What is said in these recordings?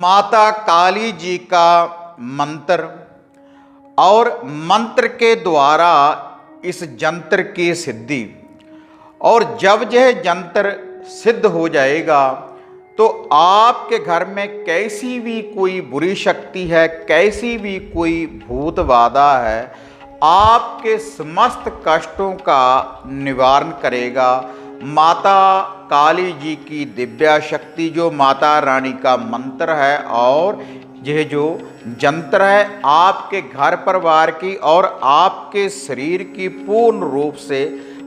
माता काली जी का मंत्र और मंत्र के द्वारा इस जंत्र की सिद्धि। और जब यह जंत्र सिद्ध हो जाएगा तो आपके घर में कैसी भी कोई बुरी शक्ति है, कैसी भी कोई भूत बाधा है, आपके समस्त कष्टों का निवारण करेगा। माता काली जी की दिव्या शक्ति, जो माता रानी का मंत्र है और यह जो जंत्र है, आपके घर परिवार की और आपके शरीर की पूर्ण रूप से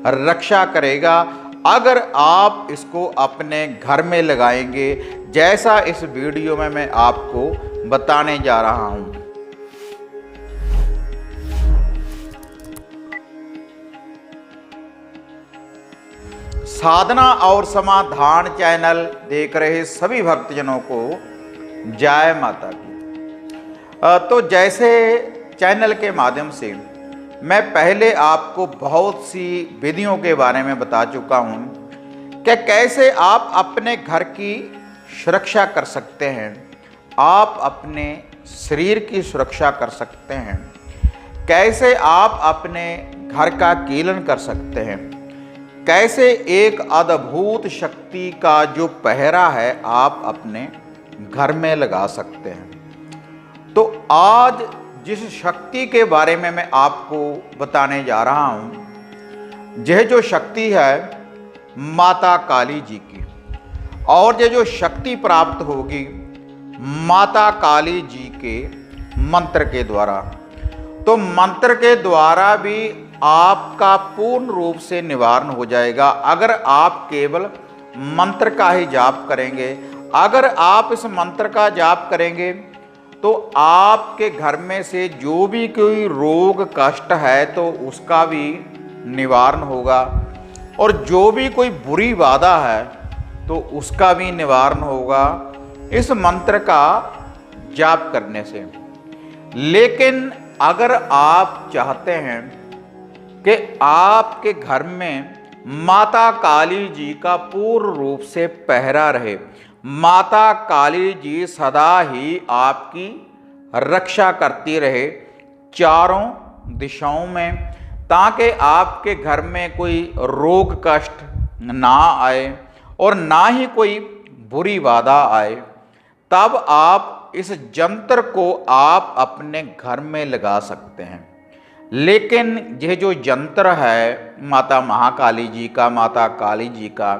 रक्षा करेगा अगर आप इसको अपने घर में लगाएंगे, जैसा इस वीडियो में मैं आपको बताने जा रहा हूं। साधना और समाधान चैनल देख रहे सभी भक्तजनों को जय माता की। तो जैसे चैनल के माध्यम से मैं पहले आपको बहुत सी विधियों के बारे में बता चुका हूं कि कैसे आप अपने घर की सुरक्षा कर सकते हैं, आप अपने शरीर की सुरक्षा कर सकते हैं, कैसे आप अपने घर का कीलन कर सकते हैं, कैसे एक अद्भुत शक्ति का जो पहरा है आप अपने घर में लगा सकते हैं। तो आज जिस शक्ति के बारे में मैं आपको बताने जा रहा हूं, यह जो शक्ति है माता काली जी की, और यह जो शक्ति प्राप्त होगी माता काली जी के मंत्र के द्वारा। तो मंत्र के द्वारा भी आपका पूर्ण रूप से निवारण हो जाएगा अगर आप केवल मंत्र का ही जाप करेंगे। अगर आप इस मंत्र का जाप करेंगे तो आपके घर में से जो भी कोई रोग कष्ट है तो उसका भी निवारण होगा, और जो भी कोई बुरी बाधा है तो उसका भी निवारण होगा इस मंत्र का जाप करने से। लेकिन अगर आप चाहते हैं कि आपके घर में माता काली जी का पूर्ण रूप से पहरा रहे, माता काली जी सदा ही आपकी रक्षा करती रहे चारों दिशाओं में, ताकि आपके घर में कोई रोग कष्ट ना आए और ना ही कोई बुरी बाधा आए, तब आप इस जंत्र को आप अपने घर में लगा सकते हैं। लेकिन यह जो जंत्र है माता महाकाली जी का, माता काली जी का,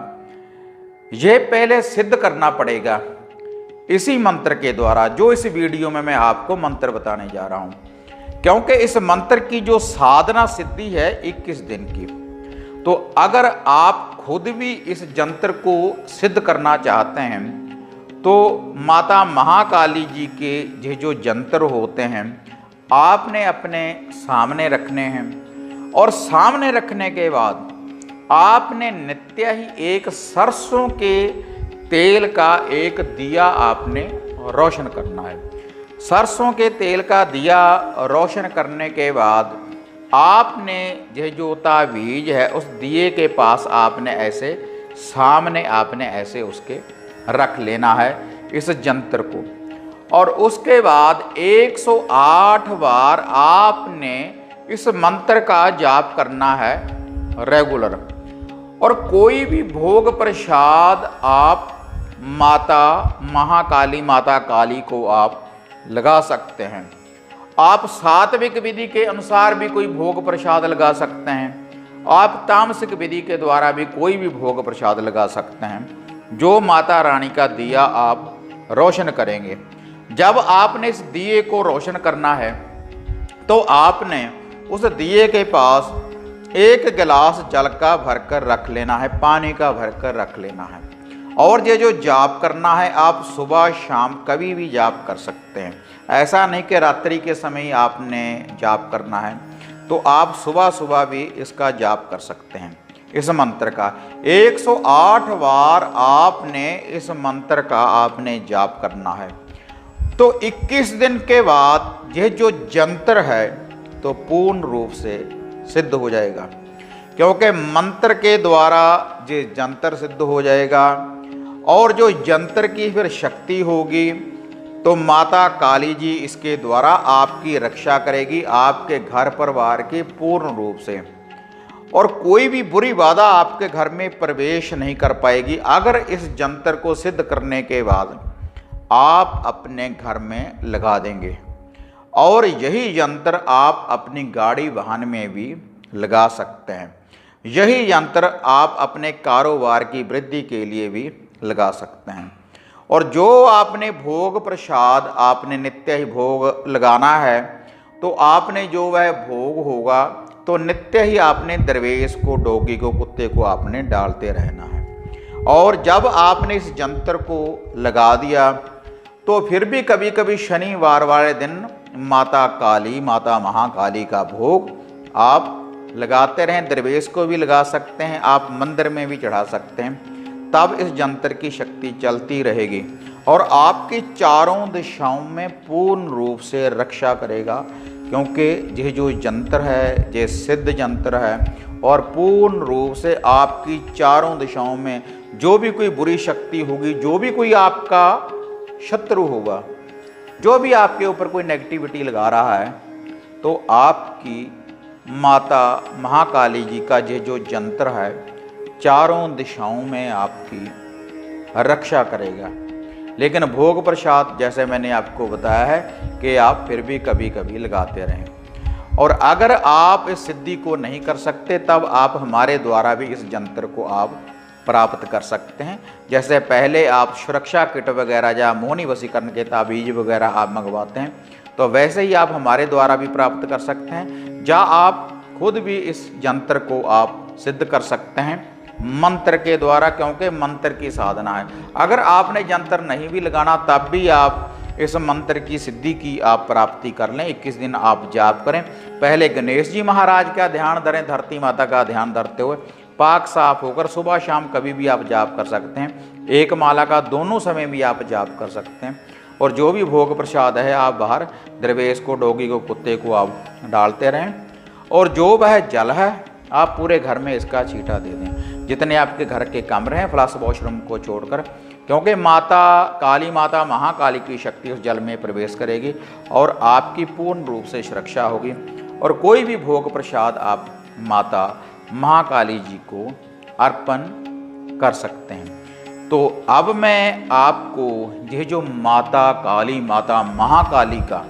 यह पहले सिद्ध करना पड़ेगा इसी मंत्र के द्वारा, जो इस वीडियो में मैं आपको मंत्र बताने जा रहा हूं। क्योंकि इस मंत्र की जो साधना सिद्धि है 21 दिन की। तो अगर आप खुद भी इस जंत्र को सिद्ध करना चाहते हैं तो माता महाकाली जी के ये जो जंत्र होते हैं आपने अपने सामने रखने हैं, और सामने रखने के बाद आपने नित्य ही एक सरसों के तेल का एक दिया आपने रोशन करना है। सरसों के तेल का दिया रोशन करने के बाद आपने यह जो तावीज है उस दिए के पास आपने ऐसे सामने आपने ऐसे उसके रख लेना है इस जंत्र को, और उसके बाद 108 बार आपने इस मंत्र का जाप करना है रेगुलर। और कोई भी भोग प्रसाद आप माता महाकाली, माता काली को आप लगा सकते हैं। आप सात्विक विधि के अनुसार भी कोई भोग प्रसाद लगा सकते हैं, आप तामसिक विधि के द्वारा भी कोई भी भोग प्रसाद लगा सकते हैं। जो माता रानी का दिया आप रोशन करेंगे, जब आपने इस दिए को रोशन करना है तो आपने उस दिए के पास एक गिलास जल का भरकर रख लेना है, पानी का भरकर रख लेना है। और ये जो जाप करना है आप सुबह शाम कभी भी जाप कर सकते हैं। ऐसा नहीं कि रात्रि के समय ही आपने जाप करना है, तो आप सुबह सुबह भी इसका जाप कर सकते हैं। इस मंत्र का 108 बार आपने इस मंत्र का आपने जाप करना है। तो 21 दिन के बाद यह जो जंत्र है तो पूर्ण रूप से सिद्ध हो जाएगा, क्योंकि मंत्र के द्वारा ये जंत्र सिद्ध हो जाएगा। और जो जंत्र की फिर शक्ति होगी, तो माता काली जी इसके द्वारा आपकी रक्षा करेगी, आपके घर परिवार की पूर्ण रूप से, और कोई भी बुरी बाधा आपके घर में प्रवेश नहीं कर पाएगी अगर इस जंतर को सिद्ध करने के बाद आप अपने घर में लगा देंगे। और यही यंत्र आप अपनी गाड़ी वाहन में भी लगा सकते हैं। यही यंत्र आप अपने कारोबार की वृद्धि के लिए भी लगा सकते हैं। और जो आपने भोग प्रसाद आपने नित्य ही भोग लगाना है, तो आपने जो वह भोग होगा तो नित्य ही आपने दरवेश को, डोगी को, कुत्ते को आपने डालते रहना है। और जब आपने इस यंत्र को लगा दिया तो फिर भी कभी कभी शनिवार वाले दिन माता काली, माता महाकाली का भोग आप लगाते रहें। दरवेश को भी लगा सकते हैं, आप मंदिर में भी चढ़ा सकते हैं। तब इस यंत्र की शक्ति चलती रहेगी और आपकी चारों दिशाओं में पूर्ण रूप से रक्षा करेगा, क्योंकि यह जो यंत्र है ये सिद्ध यंत्र है और पूर्ण रूप से आपकी चारों दिशाओं में जो भी कोई बुरी शक्ति होगी, जो भी कोई आपका शत्रु होगा, जो भी आपके ऊपर कोई नेगेटिविटी लगा रहा है, तो आपकी माता महाकाली जी का ये जो यंत्र है चारों दिशाओं में आपकी रक्षा करेगा। लेकिन भोग प्रसाद जैसे मैंने आपको बताया है कि आप फिर भी कभी कभी लगाते रहें। और अगर आप इस सिद्धि को नहीं कर सकते तब आप हमारे द्वारा भी इस यंत्र को आप प्राप्त कर सकते हैं। जैसे पहले आप सुरक्षा किट वगैरह या मोहनी वशीकरण के ताबीज वगैरह आप मंगवाते हैं, तो वैसे ही आप हमारे द्वारा भी प्राप्त कर सकते हैं। या आप खुद भी इस यंत्र को आप सिद्ध कर सकते हैं मंत्र के द्वारा, क्योंकि मंत्र की साधना है। अगर आपने यंत्र नहीं भी लगाना तब भी आप इस मंत्र की सिद्धि की आप प्राप्ति कर लें। 21 दिन आप जाप करें। पहले गणेश जी महाराज का ध्यान धरें, धरती माता का ध्यान धरते हुए पाक साफ होकर सुबह शाम कभी भी आप जाप कर सकते हैं। एक माला का दोनों समय भी आप जाप कर सकते हैं। और जो भी भोग प्रसाद है आप बाहर दरवेश को, डोगी को, कुत्ते को आप डालते रहें। और जो वह जल है आप पूरे घर में इसका छींटा दे दें, जितने आपके घर के कमरे हैं फ्लश वॉशरूम को छोड़कर, क्योंकि माता काली, माता महाकाली की शक्ति उस जल में प्रवेश करेगी और आपकी पूर्ण रूप से सुरक्षा होगी। और कोई भी भोग प्रसाद आप माता महाकाली जी को अर्पण कर सकते हैं। तो अब मैं आपको यह जो माता काली, माता महाकाली का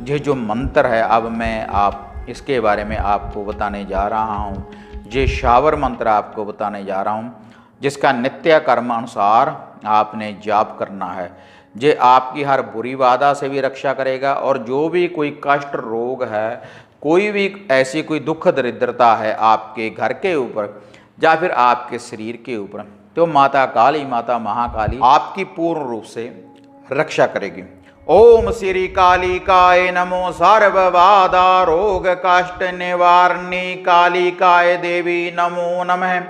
यह जो मंत्र है, अब मैं आप इसके बारे में आपको बताने जा रहा हूँ। ये शावर मंत्र आपको बताने जा रहा हूँ, जिसका नित्य कर्म अनुसार आपने जाप करना है। ये आपकी हर बुरी बाधा से भी रक्षा करेगा। और जो भी कोई कष्ट, रोग है, कोई भी ऐसी कोई दुख दरिद्रता है आपके घर के ऊपर या फिर आपके शरीर के ऊपर, तो माता काली, माता महाकाली आपकी पूर्ण रूप से रक्षा करेगी। ओम श्री कालिकाय नमो, सर्वबाधा रोग कष्ट निवारणी कालिकाय देवी नमो नमः।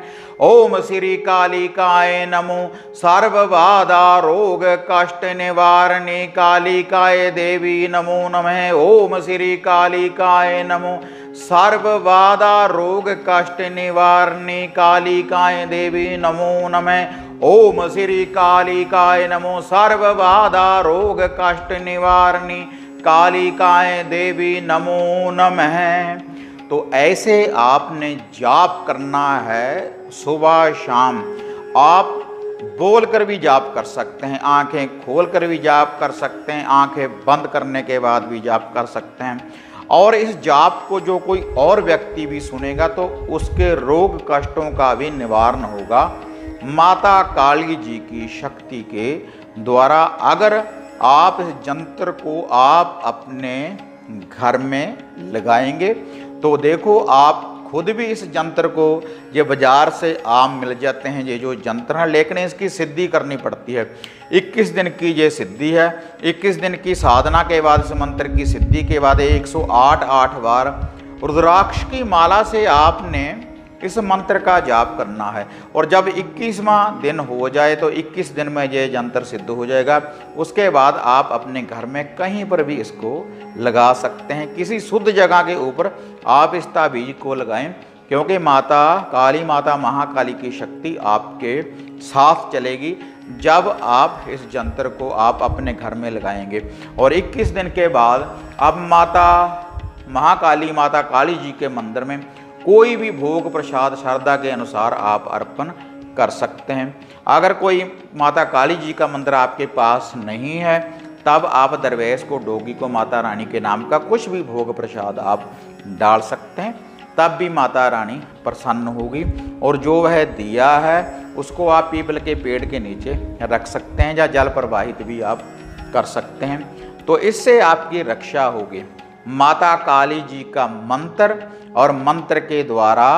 ओम श्री कालिकाय नमो, सर्वबाधा रोग कष्ट निवारणी कालिकाय देवी नमो नमः। ओम श्री कालिकाय नमो, सर्वबाधा रोग कष्ट निवारणी कालिकाय देवी नमो नमः। ओम श्री कालिकाय नमो, सर्वबाधा रोग कष्ट निवारणी कालिकाय देवी नमो नमः। तो ऐसे आपने जाप करना है सुबह शाम। आप बोल कर भी जाप कर सकते हैं, आंखें खोल कर भी जाप कर सकते हैं, आंखें बंद करने के बाद भी जाप कर सकते हैं। और इस जाप को जो कोई और व्यक्ति भी सुनेगा तो उसके रोग कष्टों का भी निवारण होगा माता काली जी की शक्ति के द्वारा। अगर आप इस यंत्र को आप अपने घर में लगाएंगे तो देखो, आप खुद भी इस यंत्र को, ये बाजार से आम मिल जाते हैं ये जो यंत्र है, लेकिन इसकी सिद्धि करनी पड़ती है। 21 दिन की ये सिद्धि है। 21 दिन की साधना के बाद, इस मंत्र की सिद्धि के बाद 108 बार रुद्राक्ष की माला से आपने इस मंत्र का जाप करना है। और जब 21वां दिन हो जाए तो 21 दिन में ये यंत्र सिद्ध हो जाएगा। उसके बाद आप अपने घर में कहीं पर भी इसको लगा सकते हैं। किसी शुद्ध जगह के ऊपर आप इस ताबीज को लगाएं, क्योंकि माता काली, माता महाकाली की शक्ति आपके साथ चलेगी। जब आप इस यंत्र को आप अपने घर में लगाएंगे और 21 दिन के बाद आप माता महाकाली, माता काली जी के मंदिर में कोई भी भोग प्रसाद श्रद्धा के अनुसार आप अर्पण कर सकते हैं। अगर कोई माता काली जी का मंदिर आपके पास नहीं है, तब आप दरवेश को, डोगी को माता रानी के नाम का कुछ भी भोग प्रसाद आप डाल सकते हैं, तब भी माता रानी प्रसन्न होगी। और जो वह दिया है उसको आप पीपल के पेड़ के नीचे रख सकते हैं या जल प्रवाहित भी आप कर सकते हैं। तो इससे आपकी रक्षा होगी। माता काली जी का मंत्र और मंत्र के द्वारा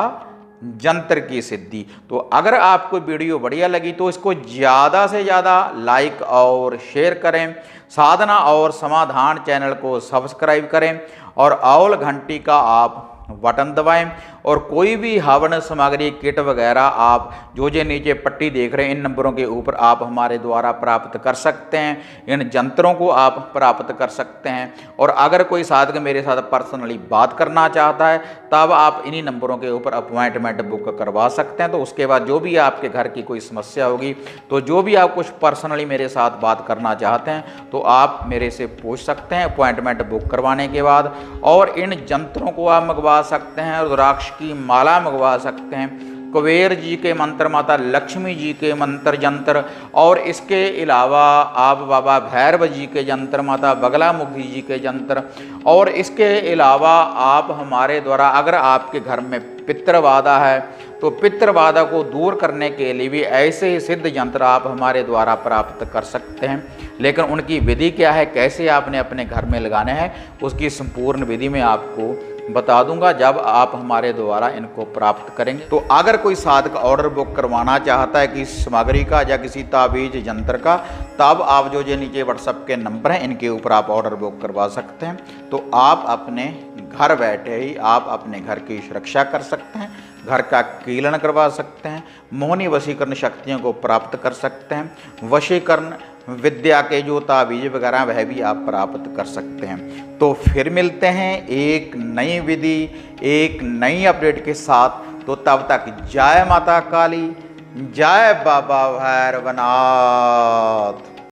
यंत्र की सिद्धि। तो अगर आपको वीडियो बढ़िया लगी तो इसको ज़्यादा से ज़्यादा लाइक और शेयर करें। साधना और समाधान चैनल को सब्सक्राइब करें और ऑल घंटी का आप बटन दबाएं। और कोई भी हवन सामग्री किट वगैरह आप जो नीचे पट्टी देख रहे हैं, इन नंबरों के ऊपर आप हमारे द्वारा प्राप्त कर सकते हैं। इन यंत्रों को आप प्राप्त कर सकते हैं। और अगर कोई साधक मेरे साथ पर्सनली बात करना चाहता है, तब आप इन्हीं नंबरों के ऊपर अपॉइंटमेंट बुक करवा सकते हैं। तो उसके बाद जो भी आपके घर की कोई समस्या होगी, तो जो भी आप कुछ पर्सनली मेरे साथ बात करना चाहते हैं, तो आप मेरे से पूछ सकते हैं अपॉइंटमेंट बुक करवाने के बाद। और इन यंत्रों को आप मंगवा सकते हैं, रुद्राक्ष की माला मंगवा सकते हैं, कुबेर जी के मंत्र, माता लक्ष्मी जी के मंत्र यंत्र, और इसके अलावा आप बाबा भैरव जी के यंत्र, माता बगलामुखी जी के यंत्र, और इसके अलावा आप हमारे द्वारा, अगर आपके घर में पितृबाधा है तो पितृबाधा को दूर करने के लिए भी ऐसे ही सिद्ध यंत्र आप हमारे द्वारा प्राप्त कर सकते हैं। लेकिन उनकी विधि क्या है, कैसे आपने अपने घर में लगाने हैं, उसकी संपूर्ण विधि मैं आपको बता दूंगा जब आप हमारे द्वारा इनको प्राप्त करेंगे। तो अगर कोई साधक ऑर्डर बुक करवाना चाहता है किसी सामग्री का या किसी ताबीज यंत्र का, तब आप जो नीचे व्हाट्सएप के नंबर हैं, इनके ऊपर आप ऑर्डर बुक करवा सकते हैं। तो आप अपने घर बैठे ही आप अपने घर की सुरक्षा कर सकते हैं, घर का कीलन करवा सकते हैं, मोहनी वशीकरण शक्तियों को प्राप्त कर सकते हैं, वशीकरण विद्या के जो ताबीज वगैरह वह भी आप प्राप्त कर सकते हैं। तो फिर मिलते हैं एक नई विधि, एक नई अपडेट के साथ। तो तब तक जय माता काली, जय बाबा भैरवनाथ।